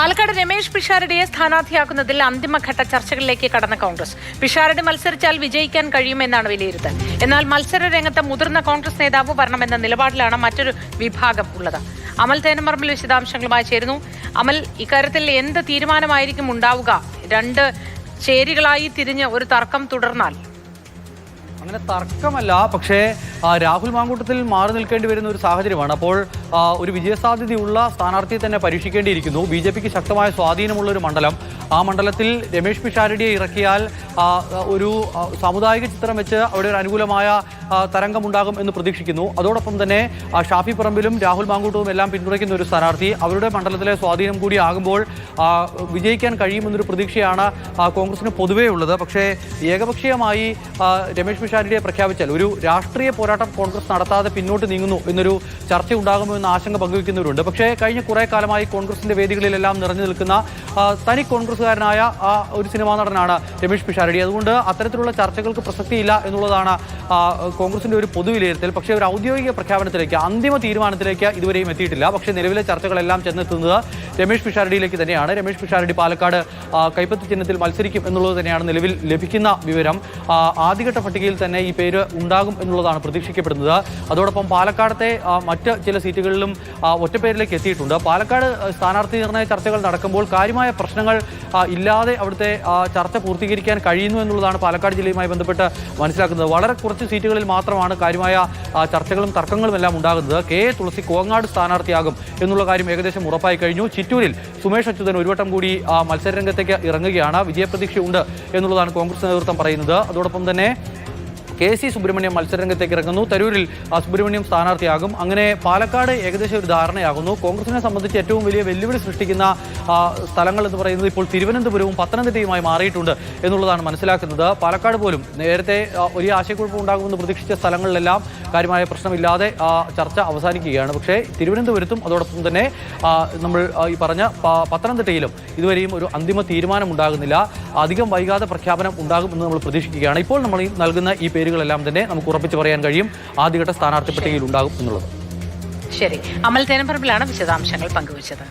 പാലക്കാട് രമേശ് പിഷാരടിയെ സ്ഥാനാർത്ഥിയാക്കുന്നതിൽ അന്തിമഘട്ട ചർച്ചകളിലേക്ക് കടന്ന കോൺഗ്രസ്. പിഷാരടി മത്സരിച്ചാൽ വിജയിക്കാൻ കഴിയുമെന്നാണ് വിലയിരുത്തൽ. എന്നാൽ മത്സര രംഗത്ത് മുതിർന്ന കോൺഗ്രസ് നേതാവ് വരണമെന്ന നിലപാടിലാണ് മറ്റൊരു വിഭാഗം ഉള്ളത്. അമൽ തേനമ്പറമ്പിൽ വിശദാംശങ്ങളുമായി ചേരുന്നു. അമൽ, ഇക്കാര്യത്തിൽ എന്ത് തീരുമാനമായിരിക്കും ഉണ്ടാവുക? രണ്ട് ചേരികളായി തിരിഞ്ഞ് ഒരു തർക്കം തുടർന്നാൽ? അങ്ങനെ തർക്കമല്ല, പക്ഷേ രാഹുൽ മാങ്കൂട്ടത്തിൽ മാറി നിൽക്കേണ്ടി വരുന്ന ഒരു സാഹചര്യമാണ്. അപ്പോൾ ഒരു വിജയസാധ്യതയുള്ള സ്ഥാനാർത്ഥിയെ തന്നെ പരീക്ഷിക്കേണ്ടിയിരിക്കുന്നു. ബി.ജെ.പിക്ക് ശക്തമായ സ്വാധീനമുള്ള ഒരു മണ്ഡലം. ആ മണ്ഡലത്തിൽ രമേശ് പിഷാരടിയെ ഇറക്കിയാൽ ഒരു സാമുദായിക ചിത്രം വെച്ച് അവിടെ ഒരു അനുകൂലമായ തരംഗമുണ്ടാകും എന്ന് പ്രതീക്ഷിക്കുന്നു. അതോടൊപ്പം തന്നെ ഷാഫി പറമ്പിലും രാഹുൽ മാങ്കൂട്ടവും എല്ലാം പിന്തുണയ്ക്കുന്ന ഒരു സ്ഥാനാർത്ഥി അവരുടെ മണ്ഡലത്തിലെ സ്വാധീനം കൂടി ആകുമ്പോൾ വിജയിക്കാൻ കഴിയുമെന്നൊരു പ്രതീക്ഷയാണ് കോൺഗ്രസിന് പൊതുവേ ഉള്ളത്. പക്ഷേ ഏകപക്ഷീയമായി രമേശ് പിഷാരടിയെ പ്രഖ്യാപിച്ചാൽ ഒരു രാഷ്ട്രീയ പോരാട്ടം കോൺഗ്രസ് നടത്താതെ പിന്നോട്ട് നീങ്ങുന്നു എന്നൊരു ചർച്ച ഉണ്ടാകുമോ എന്ന ആശങ്ക പങ്കുവയ്ക്കുന്നവരുണ്ട്. പക്ഷേ കഴിഞ്ഞ കുറേ കാലമായി കോൺഗ്രസിന്റെ വേദികളിലെല്ലാം നിറഞ്ഞു നിൽക്കുന്ന തനി കോൺഗ്രസ്സുകാരനായ ഒരു സിനിമാ നടനാണ് രമേശ് പിഷാരടി. അതുകൊണ്ട് അത്തരത്തിലുള്ള ചർച്ചകൾക്ക് പ്രസക്തിയില്ല എന്നുള്ളതാണ് കോൺഗ്രസിന്റെ ഒരു പൊതു വിലയിരുത്തൽ. പക്ഷേ ഒരു ഔദ്യോഗിക പ്രഖ്യാപനത്തിലേക്ക്, അന്തിമ തീരുമാനത്തിലേക്ക് ഇതുവരെയും എത്തിയിട്ടില്ല. പക്ഷേ നിലവിലെ ചർച്ചകളെല്ലാം ചെന്നെത്തുന്നത് രമേശ് പിഷാരടിയിലേക്ക് തന്നെയാണ്. രമേശ് പിഷാരടി പാലക്കാട് കൈപ്പത്തി ചിഹ്നത്തിൽ മത്സരിക്കും എന്നുള്ളത് തന്നെയാണ് നിലവിൽ ലഭിക്കുന്ന വിവരം. ആദ്യഘട്ട പട്ടികയിൽ തന്നെ ഈ പേര് ഉണ്ടാകും എന്നുള്ളതാണ് പ്രതീക്ഷിക്കപ്പെടുന്നത്. അതോടൊപ്പം പാലക്കാടത്തെ മറ്റ് ചില സീറ്റുകളിലും ഒറ്റപ്പേരിലേക്ക് എത്തിയിട്ടുണ്ട്. പാലക്കാട് സ്ഥാനാർത്ഥി നിർണയ ചർച്ചകൾ നടക്കുമ്പോൾ കാര്യമായ പ്രശ്നങ്ങൾ ഇല്ലാതെ അവിടുത്തെ ചർച്ച പൂർത്തീകരിക്കാൻ കഴിയുന്നു എന്നുള്ളതാണ് പാലക്കാട് ജില്ലയുമായി ബന്ധപ്പെട്ട് മനസ്സിലാക്കുന്നത്. വളരെ കുറച്ച് സീറ്റുകളിൽ മാത്രമാണ് കാര്യമായ ചർച്ചകളും തർക്കങ്ങളും എല്ലാം ഉണ്ടാകുന്നത്. കെ തുളസി കോങ്ങാട് സ്ഥാനാർത്ഥിയാകും എന്നുള്ള കാര്യം ഏകദേശം ഉറപ്പായി കഴിഞ്ഞു. ചിറ്റൂരിൽ സുമേഷ് അച്യുതൻ ഒരു വട്ടം കൂടി മത്സരരംഗത്തേക്ക് ഇറങ്ങുകയാണ്. വിജയപ്രതീക്ഷയുണ്ട് എന്നുള്ളതാണ് കോൺഗ്രസ് നേതൃത്വം പറയുന്നത്. അതോടൊപ്പം തന്നെ കെ.സി. സുബ്രഹ്മണ്യം മത്സരരംഗത്തേക്ക് ഇറങ്ങുന്നു. തരൂരിൽ സുബ്രഹ്മണ്യം സ്ഥാനാർത്ഥിയാകും. അങ്ങനെ പാലക്കാട് ഏകദേശം ഒരു ധാരണയാകുന്നു. കോൺഗ്രസിനെ സംബന്ധിച്ച് ഏറ്റവും വലിയ വെല്ലുവിളി സൃഷ്ടിക്കുന്ന സ്ഥലങ്ങൾ എന്ന് പറയുന്നത് ഇപ്പോൾ തിരുവനന്തപുരവും പത്തനംതിട്ടയുമായി മാറിയിട്ടുണ്ട് എന്നുള്ളതാണ് മനസ്സിലാക്കുന്നത്. പാലക്കാട് പോലും നേരത്തെ വലിയ ആശയക്കുഴപ്പം ഉണ്ടാകുമെന്ന് പ്രതീക്ഷിച്ച സ്ഥലങ്ങളിലെല്ലാം കാര്യമായ പ്രശ്നമില്ലാതെ ചർച്ച അവസാനിക്കുകയാണ്. പക്ഷേ തിരുവനന്തപുരത്തും അതോടൊപ്പം തന്നെ നമ്മൾ ഈ പറഞ്ഞ പത്തനംതിട്ടയിലും ഇതുവരെയും ഒരു അന്തിമ തീരുമാനം ഉണ്ടാകുന്നില്ല. അധികം വൈകാതെ പ്രഖ്യാപനം ഉണ്ടാകുമെന്ന് നമ്മൾ പ്രതീക്ഷിക്കുകയാണ്. ഇപ്പോൾ നമ്മൾ നൽകുന്ന ഈ പേരുകളെല്ലാം തന്നെ നമുക്ക് ഉറപ്പിച്ച് പറയാൻ കഴിയും ആദ്യഘട്ട സ്ഥാനാർത്ഥി പട്ടികയിൽ ഉണ്ടാകും എന്നുള്ളത്. ശരി, അമൽ തേനമ്പറമ്പിലാണ് വിശദാംശങ്ങൾ പങ്കുവച്ചത്.